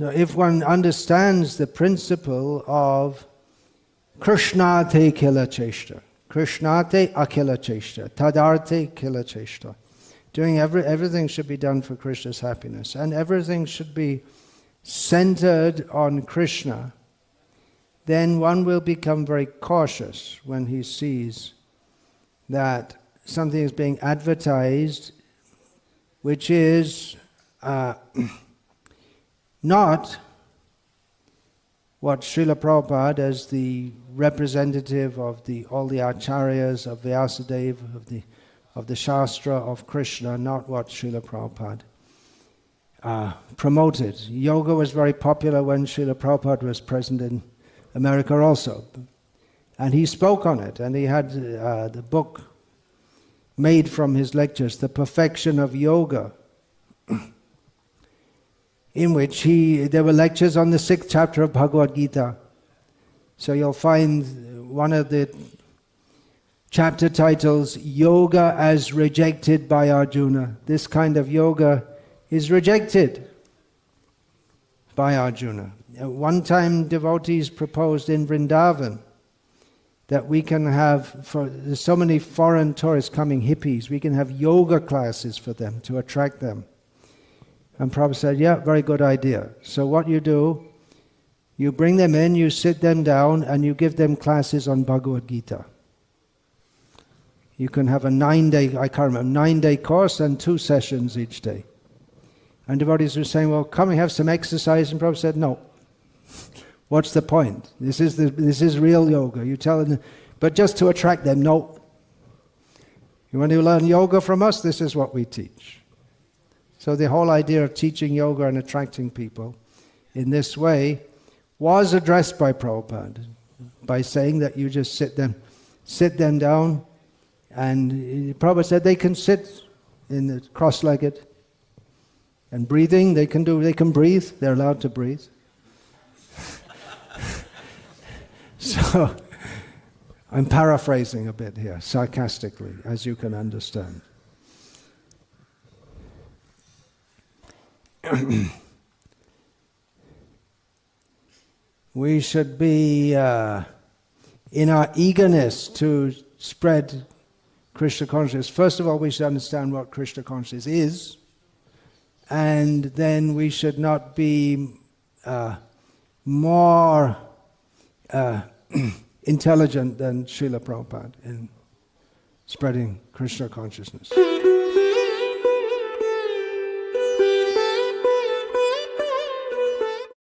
So if one understands the principle of Krishnate Kila Cheshta, Krishnate Akila Cheshta, Tadarte Kila Cheshta, everything should be done for Krishna's happiness, and everything should be centered on Krishna, then one will become very cautious when he sees that something is being advertised which is not what Srila Prabhupada, as the representative of all the acharyas of Vyasadeva, of the Shastra of Krishna, not what Srila Prabhupada promoted. Yoga was very popular when Srila Prabhupada was present in America also. And he spoke on it, and he had the book made from his lectures, The Perfection of Yoga, in which there were lectures on the 6th chapter of Bhagavad Gita. So you'll find one of the chapter titles, Yoga as Rejected by Arjuna. This kind of yoga is rejected by Arjuna. One time devotees proposed in Vrindavan that we can have, there's so many foreign tourists coming, hippies, we can have yoga classes for them to attract them. And Prabhupada said, yeah, very good idea. So what you do, you bring them in, you sit them down, and you give them classes on Bhagavad Gita. You can have a 9-day, I can't remember, 9-day course and 2 sessions each day. And devotees were saying, well, come and have some exercise. And Prabhupada said, no. What's the point? This is real yoga. You tell them, but just to attract them, no. You want to learn yoga from us? This is what we teach. So the whole idea of teaching yoga and attracting people in this way was addressed by Prabhupada by saying that you just sit them down, and Prabhupada said they can sit in the cross-legged, and breathing they can breathe. They're allowed to breathe. So I'm paraphrasing a bit here, sarcastically, as you can understand. We should be, in our eagerness to spread Krishna consciousness, first of all we should understand what Krishna consciousness is, and then we should not be more intelligent than Srila Prabhupada in spreading Krishna consciousness.